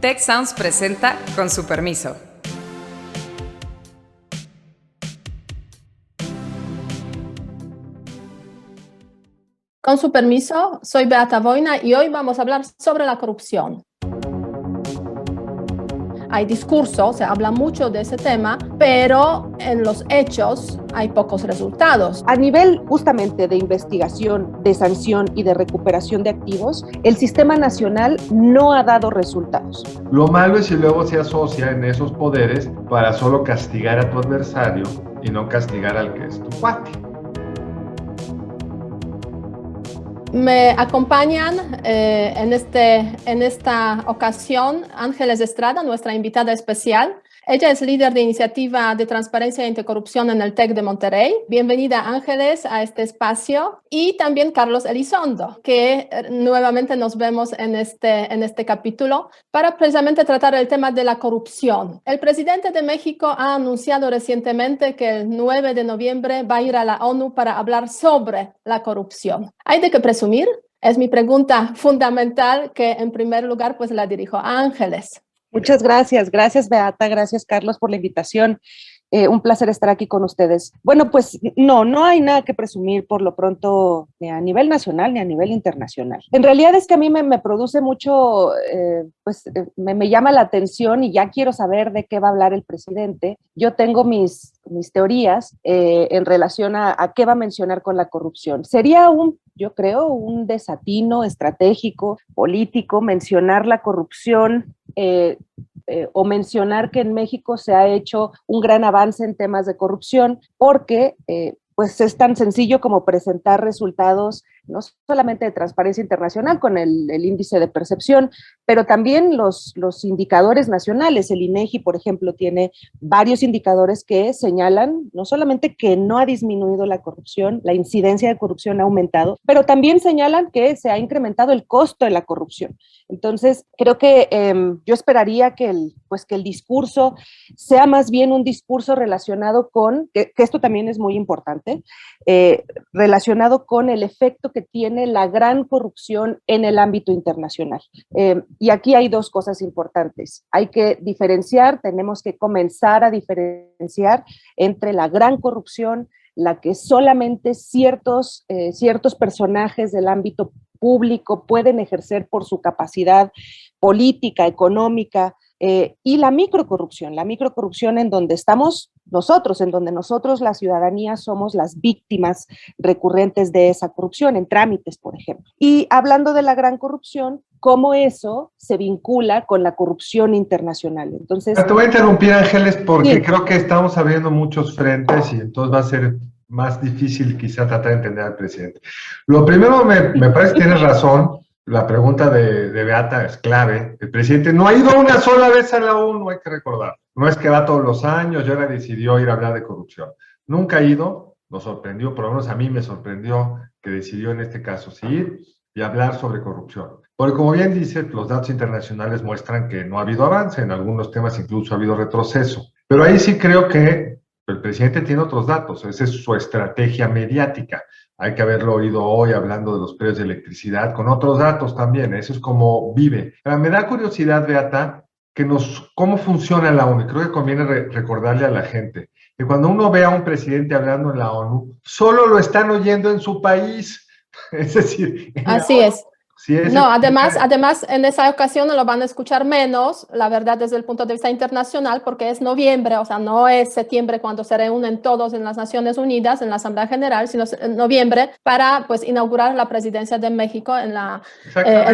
Tech Sounds presenta Con su permiso. Con su permiso, soy Beata Voina y hoy vamos a hablar sobre la corrupción. Hay discurso, se habla mucho de ese tema, pero en los hechos hay pocos resultados. A nivel justamente de investigación, de sanción y de recuperación de activos, el sistema nacional no ha dado resultados. Lo malo es si luego se asocia en esos poderes para solo castigar a tu adversario y no castigar al que es tu cuate. Me acompañan en esta ocasión Ángeles Estrada, nuestra invitada especial. Ella es líder de iniciativa de transparencia y anticorrupción en el TEC de Monterrey. Bienvenida, Ángeles, a este espacio. Y también Carlos Elizondo, que nuevamente nos vemos en este capítulo para precisamente tratar el tema de la corrupción. El presidente de México ha anunciado recientemente que el 9 de noviembre va a ir a la ONU para hablar sobre la corrupción. ¿Hay de qué presumir? Es mi pregunta fundamental que en primer lugar pues la dirijo a Ángeles. Muchas gracias. Gracias, Beata. Gracias, Carlos, por la invitación. Un placer estar aquí con ustedes. Bueno, pues no hay nada que presumir por lo pronto ni a nivel nacional ni a nivel internacional. En realidad es que a mí me produce mucho, me llama la atención y ya quiero saber de qué va a hablar el presidente. Yo tengo mis teorías en relación a qué va a mencionar con la corrupción. Sería yo creo, un desatino estratégico, político, mencionar la corrupción o mencionar que en México se ha hecho un gran avance en temas de corrupción, porque pues es tan sencillo como presentar resultados no solamente de Transparencia Internacional con el índice de percepción, pero también los indicadores nacionales. El INEGI, por ejemplo, tiene varios indicadores que señalan no solamente que no ha disminuido la corrupción, la incidencia de corrupción ha aumentado, pero también señalan que se ha incrementado el costo de la corrupción. Entonces, creo que yo esperaría que el discurso sea más bien un discurso relacionado con, que esto también es muy importante, relacionado con el efecto que tiene la gran corrupción en el ámbito internacional. Y aquí hay dos cosas importantes. Hay que diferenciar, tenemos que comenzar a diferenciar entre la gran corrupción, la que solamente ciertos personajes del ámbito público pueden ejercer por su capacidad política, económica, y la microcorrupción en donde estamos nosotros, en donde nosotros, la ciudadanía, somos las víctimas recurrentes de esa corrupción, en trámites, por ejemplo. Y hablando de la gran corrupción, cómo eso se vincula con la corrupción internacional. Entonces, te voy a interrumpir, Ángeles, porque sí. creo que estamos abriendo muchos frentes y entonces va a ser más difícil quizá tratar de entender al presidente. Lo primero, me parece que tienes razón. La pregunta de Beata es clave. El presidente no ha ido una sola vez a la ONU, hay que recordar. No es que va todos los años y ahora decidió ir a hablar de corrupción. Nunca ha ido, nos sorprendió, por lo menos a mí me sorprendió que decidió en este caso sí ir y hablar sobre corrupción. Porque como bien dice, los datos internacionales muestran que no ha habido avance, en algunos temas incluso ha habido retroceso. Pero ahí sí creo que el presidente tiene otros datos, esa es su estrategia mediática. Hay que haberlo oído hoy hablando de los precios de electricidad, con otros datos también, eso es como vive. Pero me da curiosidad, Beata, cómo funciona la ONU. Creo que conviene recordarle a la gente que cuando uno ve a un presidente hablando en la ONU, solo lo están oyendo en su país. Es decir, así es. Sí, no, además en esa ocasión lo van a escuchar menos, la verdad, desde el punto de vista internacional, porque es noviembre, o sea, no es septiembre cuando se reúnen todos en las Naciones Unidas, en la Asamblea General, sino en noviembre para, pues, inaugurar la presidencia de México en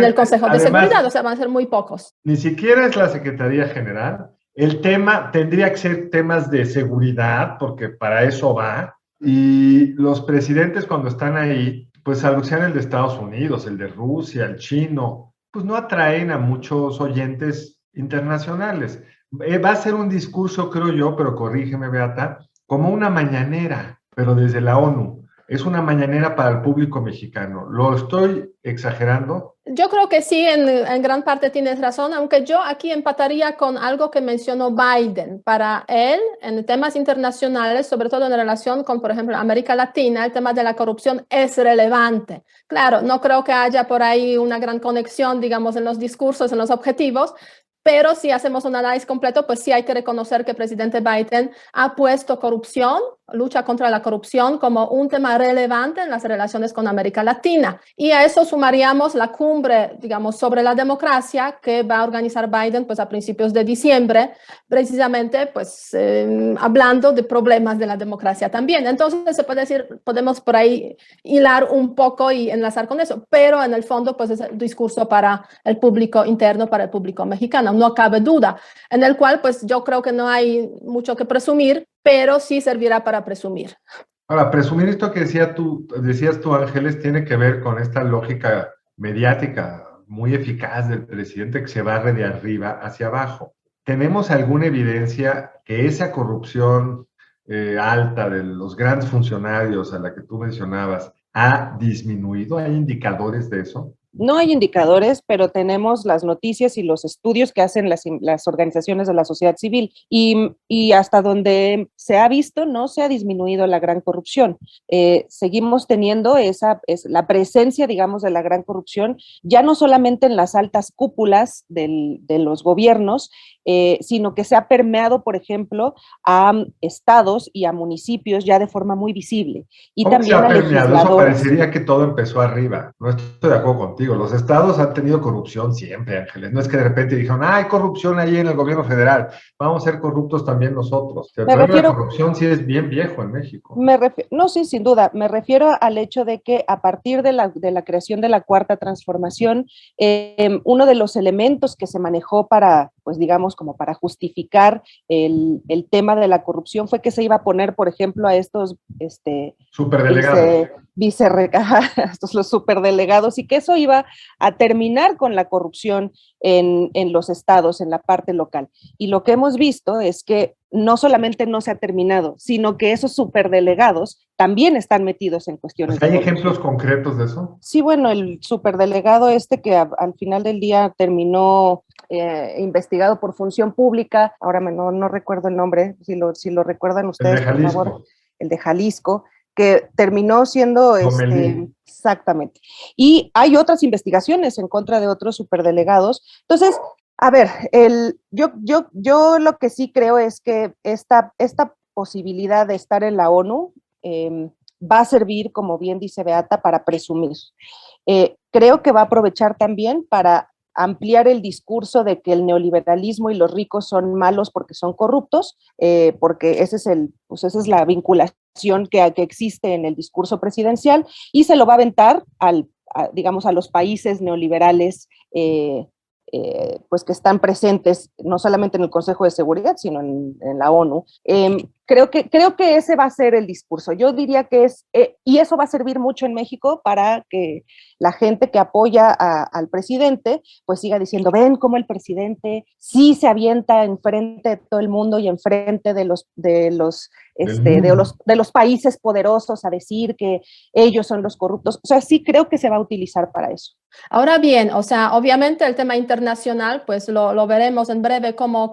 el Consejo de Seguridad, o sea, van a ser muy pocos. Ni siquiera es la Secretaría General. El tema tendría que ser temas de seguridad, porque para eso va, y los presidentes cuando están ahí, pues salvo sean el de Estados Unidos, el de Rusia, el chino, pues no atraen a muchos oyentes internacionales. Va a ser un discurso, creo yo, pero corrígeme, Beata, como una mañanera, pero desde la ONU. Es una mañanera para el público mexicano. ¿Lo estoy exagerando? Yo creo que sí, en gran parte tienes razón, aunque yo aquí empataría con algo que mencionó Biden. Para él, en temas internacionales, sobre todo en relación con, por ejemplo, América Latina, el tema de la corrupción es relevante. Claro, no creo que haya por ahí una gran conexión, digamos, en los discursos, en los objetivos, pero si hacemos un análisis completo, pues sí hay que reconocer que el presidente Biden ha puesto corrupción, lucha contra la corrupción como un tema relevante en las relaciones con América Latina. Y a eso sumaríamos la cumbre, digamos, sobre la democracia que va a organizar Biden pues a principios de diciembre, precisamente pues hablando de problemas de la democracia también. Entonces se puede decir, podemos por ahí hilar un poco y enlazar con eso, pero en el fondo pues es el discurso para el público interno, para el público mexicano, no cabe duda, en el cual pues yo creo que no hay mucho que presumir, pero sí servirá para presumir. Ahora, presumir esto que decías tú, Ángeles, tiene que ver con esta lógica mediática muy eficaz del presidente que se barre de arriba hacia abajo. ¿Tenemos alguna evidencia que esa corrupción alta de los grandes funcionarios a la que tú mencionabas ha disminuido? ¿Hay indicadores de eso? No hay indicadores, pero tenemos las noticias y los estudios que hacen las organizaciones de la sociedad civil y hasta donde se ha visto no se ha disminuido la gran corrupción. Seguimos teniendo la presencia, digamos, de la gran corrupción, ya no solamente en las altas cúpulas de los gobiernos, sino que se ha permeado, por ejemplo, a estados y a municipios ya de forma muy visible. Y ¿Cómo también se ha a permeado? Eso legisladores. parecería que todo empezó arriba. No estoy de acuerdo contigo. Los estados han tenido corrupción siempre, Ángeles. No es que de repente dijeron, hay corrupción ahí en el gobierno federal, vamos a ser corruptos también nosotros. El problema de la corrupción sí es bien viejo en México. No, sí, sin duda. Me refiero al hecho de que a partir de la creación de la Cuarta Transformación, uno de los elementos que se manejó para, pues digamos, como para justificar el tema de la corrupción fue que se iba a poner, por ejemplo, a estos superdelegados. Los superdelegados, y que eso iba a terminar con la corrupción en los estados, en la parte local. Y lo que hemos visto es que no solamente no se ha terminado, sino que esos superdelegados también están metidos en cuestiones. ¿Hay ejemplos concretos de eso? Sí, bueno, el superdelegado que al final del día terminó investigado por función pública, ahora no recuerdo el nombre, si lo recuerdan ustedes, por favor. El de Jalisco, que terminó siendo exactamente. Y hay otras investigaciones en contra de otros superdelegados. Entonces, a ver, yo lo que sí creo es que esta posibilidad de estar en la ONU va a servir, como bien dice Beata, para presumir. Creo que va a aprovechar también para ampliar el discurso de que el neoliberalismo y los ricos son malos porque son corruptos, porque esa es la vinculación que existe en el discurso presidencial, y se lo va a aventar digamos, a los países neoliberales pues que están presentes no solamente en el Consejo de Seguridad, sino en la ONU. Creo que ese va a ser el discurso. Yo diría que y eso va a servir mucho en México para que la gente que apoya al presidente pues siga diciendo, ven cómo el presidente sí se avienta enfrente de todo el mundo y enfrente de los países poderosos a decir que ellos son los corruptos. O sea, sí creo que se va a utilizar para eso. Ahora bien, o sea, obviamente el tema internacional, pues lo veremos en breve cómo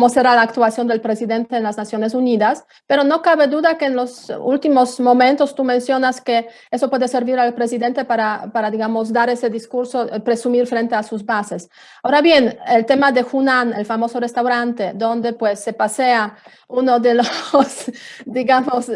será la actuación del presidente en las Naciones Unidas, pero no cabe duda que en los últimos momentos tú mencionas que eso puede servir al presidente para digamos, dar ese discurso, presumir frente a sus bases. Ahora bien, el tema de Hunan, el famoso restaurante, donde pues se pasea uno de los, digamos,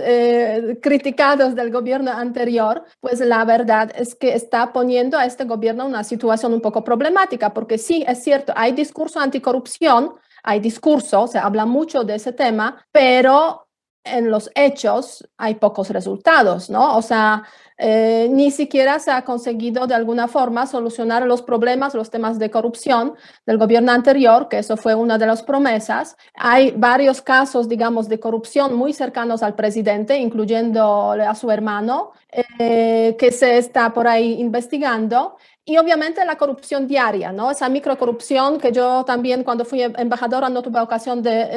criticados del gobierno anterior, pues la verdad es que está poniendo a este gobierno una situación un poco problemática, porque sí, es cierto, hay discurso anticorrupción, hay discurso, se habla mucho de ese tema, pero en los hechos hay pocos resultados, ¿no? O sea, ni siquiera se ha conseguido de alguna forma solucionar los problemas, los temas de corrupción del gobierno anterior, que eso fue una de las promesas. Hay varios casos, digamos, de corrupción muy cercanos al presidente, incluyendo a su hermano, que se está por ahí investigando. Y obviamente la corrupción diaria, ¿no? Esa microcorrupción que yo también cuando fui embajadora no tuve ocasión de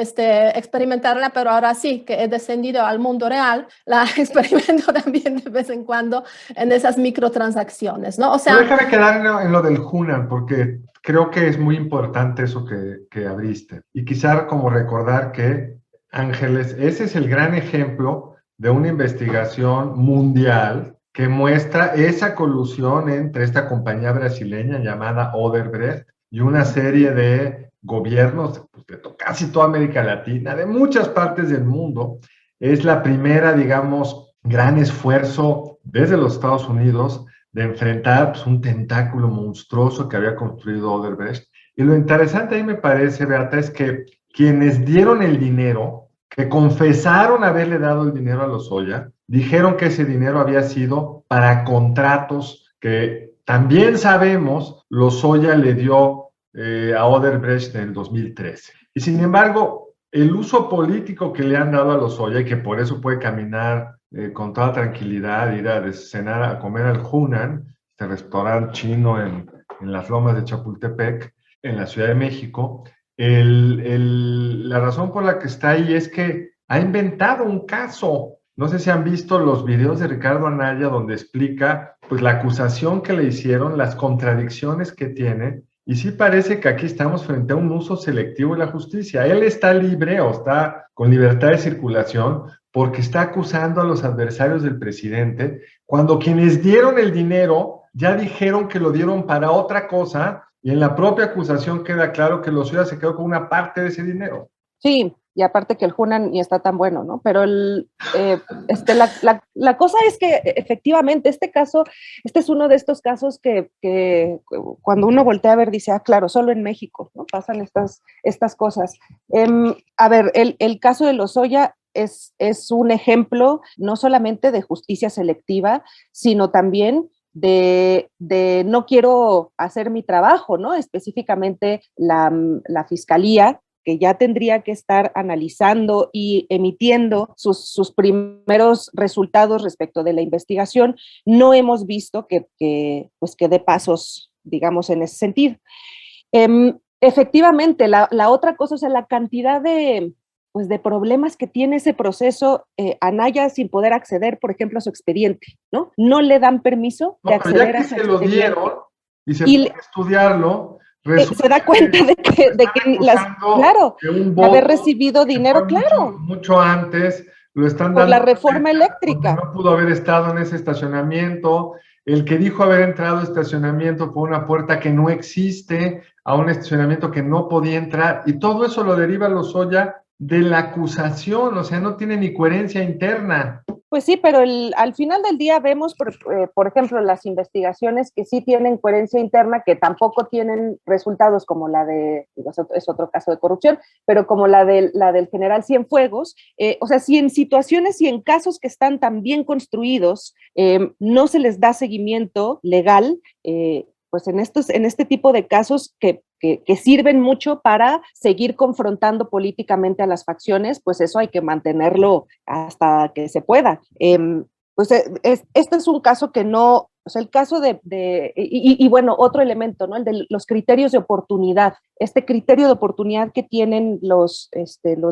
experimentarla, pero ahora sí que he descendido al mundo real, la experimento también de vez en cuando en esas microtransacciones, ¿no? O sea, déjame quedar en lo del Hunan, porque creo que es muy importante eso que abriste. Y quizá como recordar que, Ángeles, ese es el gran ejemplo de una investigación mundial que muestra esa colusión entre esta compañía brasileña llamada Odebrecht y una serie de gobiernos pues, de casi toda América Latina, de muchas partes del mundo. Es la primera, digamos, gran esfuerzo desde los Estados Unidos de enfrentar pues, un tentáculo monstruoso que había construido Odebrecht. Y lo interesante ahí me parece, Beata, es que quienes dieron el dinero, que confesaron haberle dado el dinero a Lozoya, dijeron que ese dinero había sido para contratos que también sabemos Lozoya le dio a Odebrecht en el 2013. Y sin embargo, el uso político que le han dado a Lozoya y que por eso puede caminar con toda tranquilidad, ir a cenar, a comer al Hunan, este restaurante chino en las lomas de Chapultepec, en la Ciudad de México, la razón por la que está ahí es que ha inventado un caso. No sé si han visto los videos de Ricardo Anaya donde explica pues, la acusación que le hicieron, las contradicciones que tiene, y sí parece que aquí estamos frente a un uso selectivo de la justicia. Él está libre o está con libertad de circulación porque está acusando a los adversarios del presidente, cuando quienes dieron el dinero ya dijeron que lo dieron para otra cosa, y en la propia acusación queda claro que Lozoya se quedó con una parte de ese dinero. Sí, y aparte que el Hunan ni está tan bueno, ¿no? Pero la cosa es que efectivamente este caso, este es uno de estos casos que cuando uno voltea a ver dice, ah, claro, solo en México, ¿no? Pasan estas cosas. A ver, el caso de Lozoya es un ejemplo no solamente de justicia selectiva, sino también de no quiero hacer mi trabajo, ¿no? Específicamente la fiscalía, que ya tendría que estar analizando y emitiendo sus primeros resultados respecto de la investigación, no hemos visto que dé pasos, digamos, en ese sentido. Efectivamente, la otra cosa, o sea, la cantidad de problemas que tiene ese proceso, Anaya sin poder acceder, por ejemplo, a su expediente, ¿no? No le dan permiso de acceder a su expediente. Se lo dieron y se puede estudiarlo, se da cuenta de que claro, de haber recibido dinero, claro. Mucho antes, lo están dando. Por la reforma eléctrica. No pudo haber estado en ese estacionamiento. El que dijo haber entrado al estacionamiento por una puerta que no existe, a un estacionamiento que no podía entrar, y todo eso lo deriva Lozoya de la acusación, o sea, no tiene ni coherencia interna. Pues sí, pero al final del día vemos, por ejemplo, las investigaciones que sí tienen coherencia interna, que tampoco tienen resultados como la de, es otro caso de corrupción, pero como la del general Cienfuegos, o sea, si en situaciones y en casos que están tan bien construidos no se les da seguimiento legal, pues en este tipo de casos que sirven mucho para seguir confrontando políticamente a las facciones, pues eso hay que mantenerlo hasta que se pueda. Pues este es un caso que no, o sea, el caso y bueno, otro elemento, ¿no? El de los criterios de oportunidad. Este criterio de oportunidad que tienen los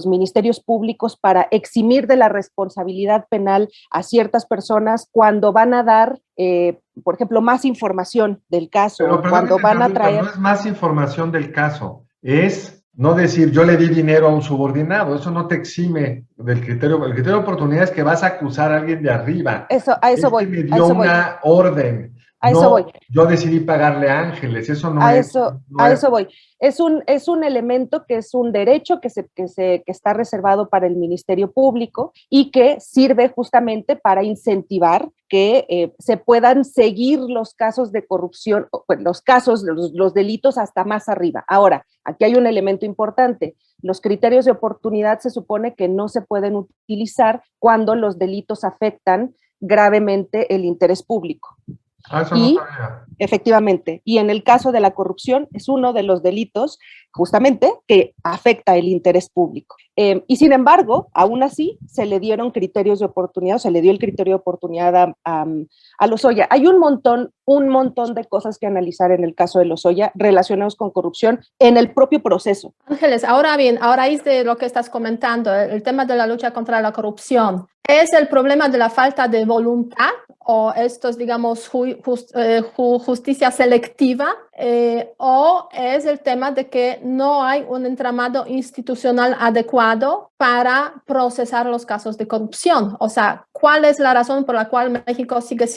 ministerios públicos para eximir de la responsabilidad penal a ciertas personas cuando van a dar, por ejemplo, más información del caso, pero cuando van a traer... No es más información del caso, es no decir yo le di dinero a un subordinado, eso no te exime del criterio. El criterio de oportunidad es que vas a acusar a alguien de arriba. A eso voy. Me dio una orden. A eso voy. Yo decidí pagarle a Ángeles, eso no es. A eso voy. Es un elemento que es un derecho que está reservado para el Ministerio Público y que sirve justamente para incentivar que se puedan seguir los casos de corrupción, los delitos hasta más arriba. Ahora, aquí hay un elemento importante. Los criterios de oportunidad se supone que no se pueden utilizar cuando los delitos afectan gravemente el interés público. Eso no sabía. Efectivamente, y en el caso de la corrupción es uno de los delitos justamente que afecta el interés público. Y sin embargo, aún así se le dieron criterios de oportunidad, se le dio el criterio de oportunidad a Lozoya. Hay un montón de cosas que analizar en el caso de Lozoya relacionados con corrupción en el propio proceso. Ángeles, ahora bien, a raíz de lo que estás comentando, el tema de la lucha contra la corrupción, ¿es el problema de la falta de voluntad o estos, digamos, justicia selectiva o es el tema de que no hay un entramado institucional adecuado para procesar los casos de corrupción? O sea, ¿cuál es la razón por la cual México sigue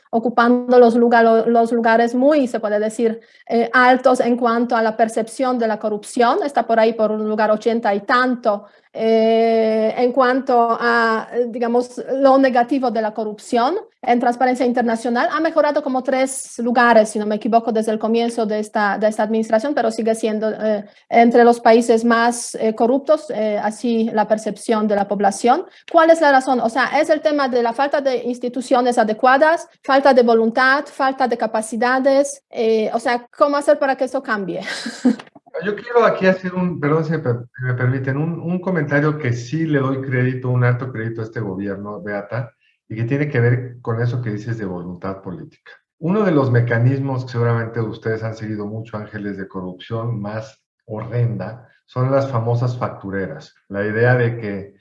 ocupando los lugares muy, se puede decir, altos en cuanto a la percepción de la corrupción? Está por ahí por un lugar 80 y tanto. En cuanto a, digamos, lo negativo de la corrupción en Transparencia Internacional, ha mejorado como 3 lugares, si no me equivoco, desde el comienzo de esta administración, pero sigue siendo entre los países más corruptos, así la percepción de la población. ¿Cuál es la razón? O sea, es el tema de la falta de instituciones adecuadas, falta de voluntad, falta de capacidades, o sea, ¿cómo hacer para que eso cambie? Yo quiero aquí hacer perdón si me permiten, un comentario que sí le doy crédito, un alto crédito a este gobierno, Beata, y que tiene que ver con eso que dices de voluntad política. Uno de los mecanismos que seguramente ustedes han seguido mucho, Ángeles, de corrupción más horrenda, son las famosas factureras. La idea de que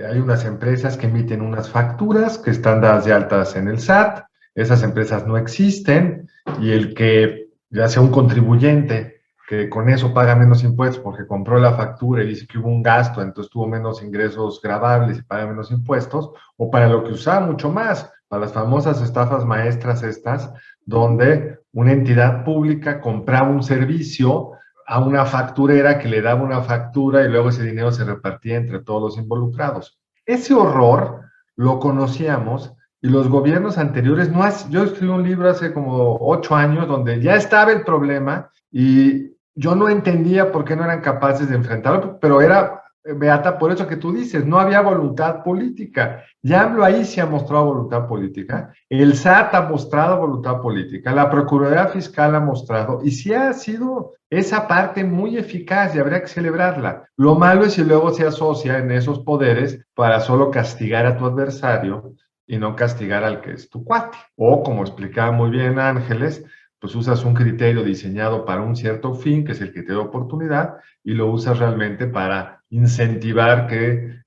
hay unas empresas que emiten unas facturas que están dadas de altas en el SAT, esas empresas no existen, y el que ya sea un contribuyente que con eso paga menos impuestos porque compró la factura y dice que hubo un gasto, entonces tuvo menos ingresos gravables y paga menos impuestos, o para lo que usaba mucho más, para las famosas estafas maestras estas, donde una entidad pública compraba un servicio a una facturera que le daba una factura y luego ese dinero se repartía entre todos los involucrados. Ese horror lo conocíamos y los gobiernos anteriores, yo escribí un libro hace como 8 años donde ya estaba el problema y yo no entendía por qué no eran capaces de enfrentarlo, pero era, Beata, por eso que tú dices, no había voluntad política. Ya AMLO ahí se ha mostrado voluntad política, el SAT ha mostrado voluntad política, la Procuraduría Fiscal ha mostrado, y sí ha sido esa parte muy eficaz y habría que celebrarla. Lo malo es si luego se asocia en esos poderes para solo castigar a tu adversario y no castigar al que es tu cuate. O, como explicaba muy bien Ángeles, pues usas un criterio diseñado para un cierto fin, que es el criterio de oportunidad, y lo usas realmente para incentivar que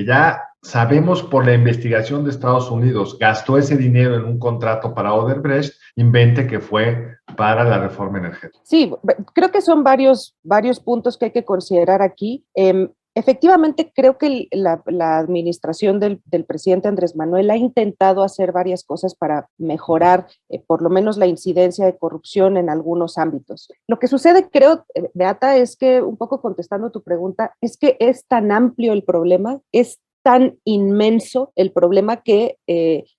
ya sabemos por la investigación de Estados Unidos, gastó ese dinero en un contrato para Odebrecht, invente que fue para la reforma energética. Sí, creo que son varios puntos que hay que considerar aquí. Efectivamente, creo que la administración del presidente Andrés Manuel ha intentado hacer varias cosas para mejorar por lo menos la incidencia de corrupción en algunos ámbitos. Lo que sucede, creo, Beata, es que, un poco contestando tu pregunta, es que es tan amplio el problema, es tan inmenso el problema que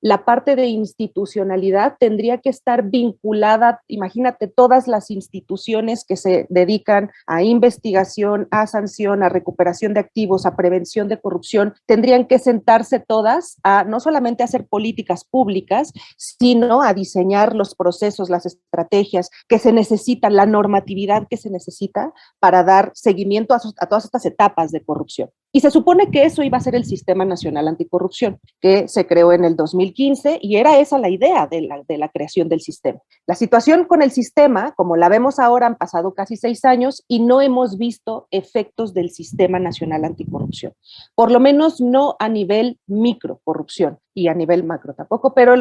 la parte de institucionalidad tendría que estar vinculada, imagínate, todas las instituciones que se dedican a investigación, a sanción, a recuperación de activos, a prevención de corrupción, tendrían que sentarse todas a no solamente hacer políticas públicas, sino a diseñar los procesos, las estrategias que se necesitan, la normatividad que se necesita para dar seguimiento a todas estas etapas de corrupción. Y se supone que eso iba a ser el Sistema Nacional Anticorrupción, que se creó en el 2015 y era esa la idea de la creación del sistema. La situación con el sistema, como la vemos ahora, han pasado casi 6 años y no hemos visto efectos del Sistema Nacional Anticorrupción. Por lo menos no a nivel microcorrupción y a nivel macro tampoco, pero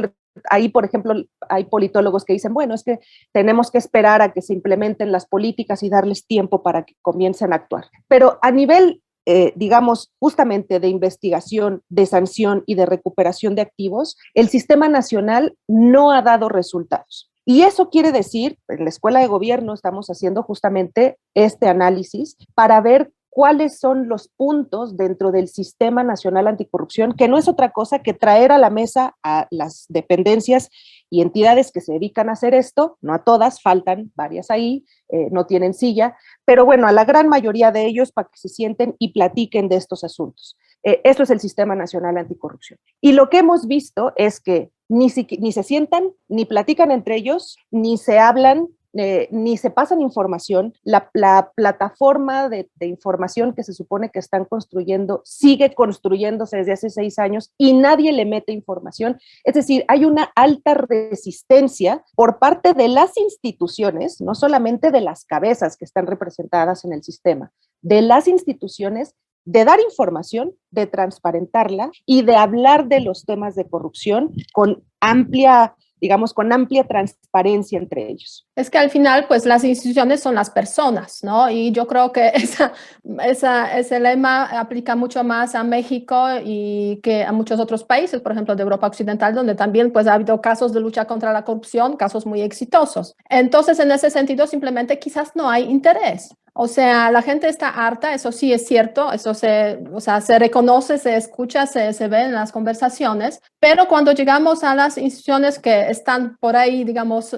ahí, por ejemplo, hay politólogos que dicen, bueno, es que tenemos que esperar a que se implementen las políticas y darles tiempo para que comiencen a actuar. Pero a nivel digamos, justamente de investigación, de sanción y de recuperación de activos, el sistema nacional no ha dado resultados. Y eso quiere decir, en la Escuela de Gobierno estamos haciendo justamente este análisis para ver cuáles son los puntos dentro del Sistema Nacional Anticorrupción, que no es otra cosa que traer a la mesa a las dependencias y entidades que se dedican a hacer esto, no a todas, faltan varias ahí, no tienen silla, pero bueno, a la gran mayoría de ellos para que se sienten y platiquen de estos asuntos. Esto es el Sistema Nacional Anticorrupción. Y lo que hemos visto es que ni se sientan, ni platican entre ellos, ni se hablan, ni se pasan información. La plataforma de información que se supone que están construyendo sigue construyéndose desde hace 6 años y nadie le mete información. Es decir, hay una alta resistencia por parte de las instituciones, no solamente de las cabezas que están representadas en el sistema, de las instituciones, de dar información, de transparentarla y de hablar de los temas de corrupción con amplia digamos, con amplia transparencia entre ellos. Es que al final, pues las instituciones son las personas, ¿no? Y yo creo que ese lema aplica mucho más a México y que a muchos otros países, por ejemplo, de Europa Occidental, donde también pues ha habido casos de lucha contra la corrupción, casos muy exitosos. Entonces, en ese sentido, simplemente quizás no hay interés. O sea, la gente está harta, eso sí es cierto, eso se reconoce, se escucha, se ve en las conversaciones, pero cuando llegamos a las instituciones que están por ahí, digamos,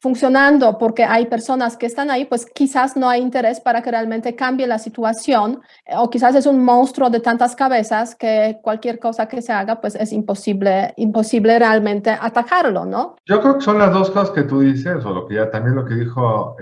funcionando porque hay personas que están ahí, pues quizás no hay interés para que realmente cambie la situación, o quizás es un monstruo de tantas cabezas que cualquier cosa que se haga, pues es imposible realmente atacarlo, ¿no? Yo creo que son las dos cosas que tú dices, o también lo que dijo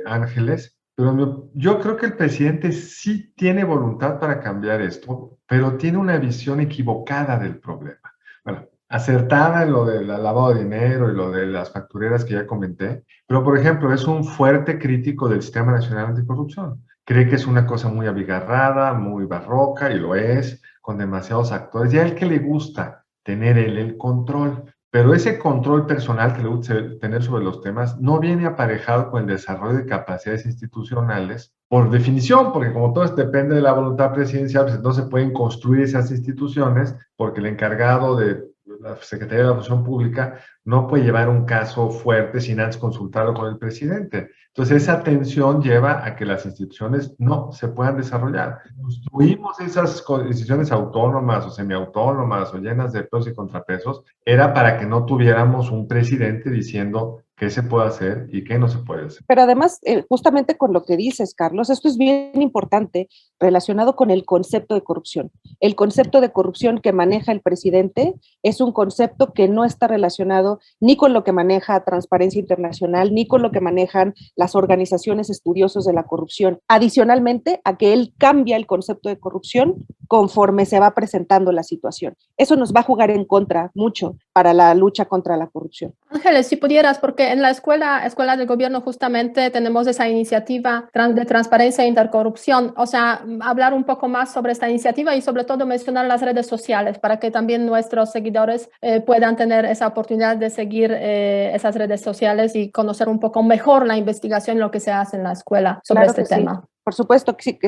Ángeles. Pero yo creo que el presidente sí tiene voluntad para cambiar esto, pero tiene una visión equivocada del problema. Bueno, acertada en lo del lavado de dinero y lo de las factureras que ya comenté, pero por ejemplo es un fuerte crítico del Sistema Nacional Anticorrupción. Cree que es una cosa muy abigarrada, muy barroca, y lo es, con demasiados actores. Y a él que le gusta tener el control. Pero ese control personal que le gusta tener sobre los temas no viene aparejado con el desarrollo de capacidades institucionales, por definición, porque como todo depende de la voluntad presidencial, pues entonces se pueden construir esas instituciones, porque el encargado de la Secretaría de la Función Pública no puede llevar un caso fuerte sin antes consultarlo con el presidente. Entonces esa tensión lleva a que las instituciones no se puedan desarrollar. Construimos esas instituciones autónomas o semiautónomas o llenas de pesos y contrapesos, era para que no tuviéramos un presidente diciendo qué se puede hacer y qué no se puede hacer. Pero además, justamente con lo que dices, Carlos, esto es bien importante relacionado con el concepto de corrupción. El concepto de corrupción que maneja el presidente es un concepto que no está relacionado ni con lo que maneja Transparencia Internacional, ni con lo que manejan las organizaciones estudiosas de la corrupción. Adicionalmente a que él cambia el concepto de corrupción conforme se va presentando la situación. Eso nos va a jugar en contra mucho para la lucha contra la corrupción. Ángeles, si pudieras, porque en la escuela del gobierno justamente tenemos esa iniciativa de transparencia e intercorrupción, o sea, hablar un poco más sobre esta iniciativa y sobre todo mencionar las redes sociales para que también nuestros seguidores puedan tener esa oportunidad de seguir esas redes sociales y conocer un poco mejor la investigación y lo que se hace en la escuela sobre este tema. Sí. Por supuesto que sí,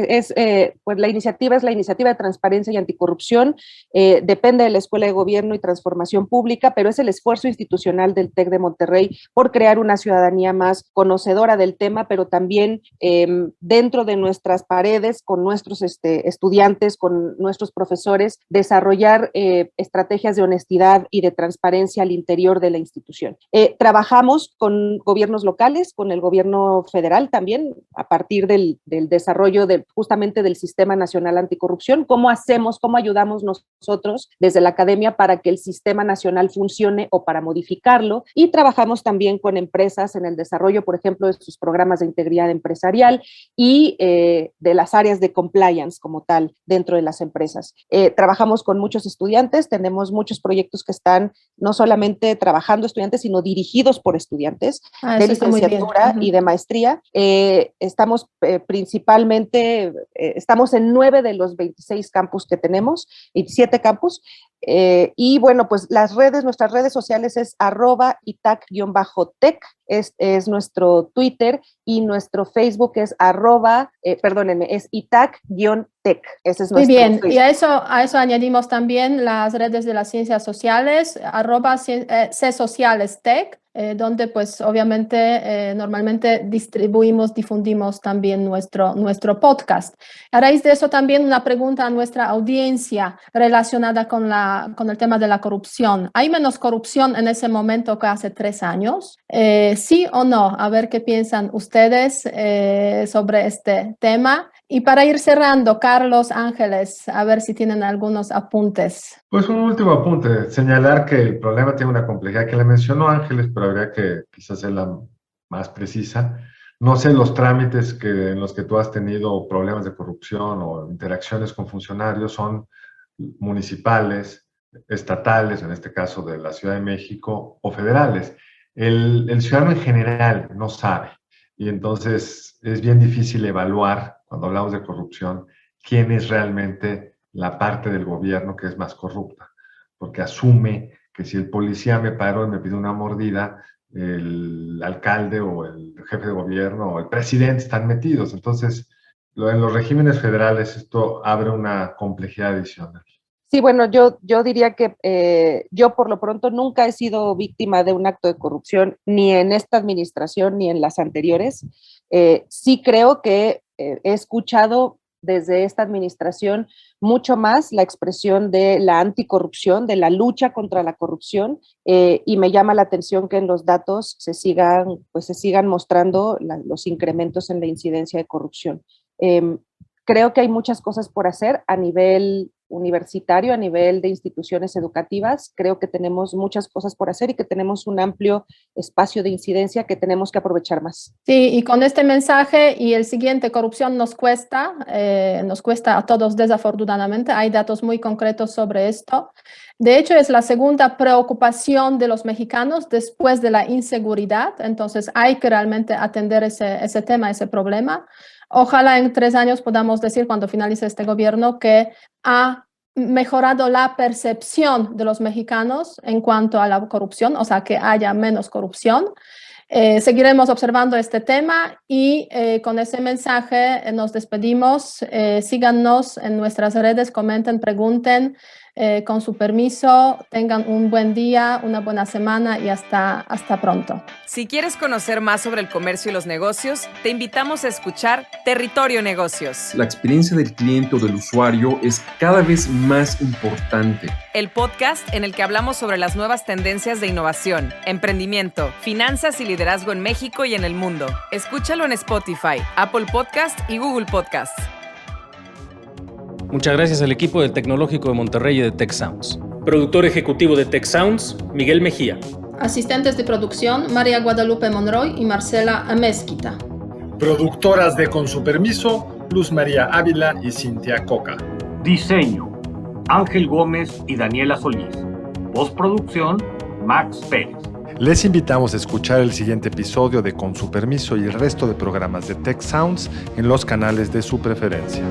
pues la iniciativa es la iniciativa de transparencia y anticorrupción, depende de la Escuela de Gobierno y Transformación Pública, pero es el esfuerzo institucional del TEC de Monterrey por crear una ciudadanía más conocedora del tema, pero también dentro de nuestras paredes, con nuestros estudiantes, con nuestros profesores, desarrollar estrategias de honestidad y de transparencia al interior de la institución. Trabajamos con gobiernos locales, con el gobierno federal también, a partir del desarrollo justamente del Sistema Nacional Anticorrupción, cómo ayudamos nosotros desde la academia para que el Sistema Nacional funcione o para modificarlo, y trabajamos también con empresas en el desarrollo, por ejemplo, de sus programas de integridad empresarial y de las áreas de compliance como tal dentro de las empresas. Trabajamos con muchos estudiantes, tenemos muchos proyectos que están no solamente trabajando estudiantes, sino dirigidos por estudiantes de licenciatura y de maestría. Estamos principalmente, estamos en 9 de los 26 campus que tenemos, 27 campus, y bueno, pues nuestras redes sociales es @itac_tech, es nuestro Twitter, y nuestro Facebook es es itac_tech. Ese es nuestro Muy bien, Facebook. Y a eso añadimos también las redes de las ciencias sociales, @csocialestech, donde pues obviamente normalmente difundimos también nuestro podcast. A raíz de eso también una pregunta a nuestra audiencia relacionada con el tema de la corrupción. ¿Hay menos corrupción en ese momento que hace 3 años? ¿Sí o no? A ver qué piensan ustedes sobre este tema. Y para ir cerrando, Carlos, Ángeles, a ver si tienen algunos apuntes. Pues un último apunte, señalar que el problema tiene una complejidad que le mencionó Ángeles, pero habría que quizás ser la más precisa. No sé los trámites en los que tú has tenido problemas de corrupción o interacciones con funcionarios son municipales, estatales, en este caso de la Ciudad de México, o federales. El ciudadano en general no sabe, y entonces es bien difícil evaluar, cuando hablamos de corrupción, quién es realmente la parte del gobierno que es más corrupta, porque asume que si el policía me paró y me pidió una mordida, el alcalde o el jefe de gobierno o el presidente están metidos. Entonces, en los regímenes federales esto abre una complejidad adicional. Sí, bueno, yo diría que yo por lo pronto nunca he sido víctima de un acto de corrupción, ni en esta administración ni en las anteriores. Sí creo que he escuchado desde esta administración mucho más la expresión de la anticorrupción, de la lucha contra la corrupción, y me llama la atención que en los datos se sigan mostrando los incrementos en la incidencia de corrupción. Creo que hay muchas cosas por hacer a nivel universitario, a nivel de instituciones educativas. Creo que tenemos muchas cosas por hacer y que tenemos un amplio espacio de incidencia que tenemos que aprovechar más. Sí, y con este mensaje y el siguiente, corrupción nos cuesta a todos desafortunadamente. Hay datos muy concretos sobre esto. De hecho, es la segunda preocupación de los mexicanos después de la inseguridad. Entonces, hay que realmente atender ese tema, ese problema. Ojalá en 3 años podamos decir, cuando finalice este gobierno, que ha mejorado la percepción de los mexicanos en cuanto a la corrupción, o sea, que haya menos corrupción. Seguiremos observando este tema y con ese mensaje nos despedimos. Síganos en nuestras redes, comenten, pregunten. Con su permiso, tengan un buen día, una buena semana y hasta pronto. Si quieres conocer más sobre el comercio y los negocios, te invitamos a escuchar Territorio Negocios. La experiencia del cliente o del usuario es cada vez más importante. El podcast en el que hablamos sobre las nuevas tendencias de innovación, emprendimiento, finanzas y liderazgo en México y en el mundo. Escúchalo en Spotify, Apple Podcast y Google Podcast. Muchas gracias al equipo del Tecnológico de Monterrey y de Tech Sounds. Productor ejecutivo de Tech Sounds, Miguel Mejía. Asistentes de producción, María Guadalupe Monroy y Marcela Amezquita. Productoras de Con su permiso, Luz María Ávila y Cintia Coca. Diseño, Ángel Gómez y Daniela Solís. Postproducción, Max Pérez. Les invitamos a escuchar el siguiente episodio de Con su permiso y el resto de programas de Tech Sounds en los canales de su preferencia.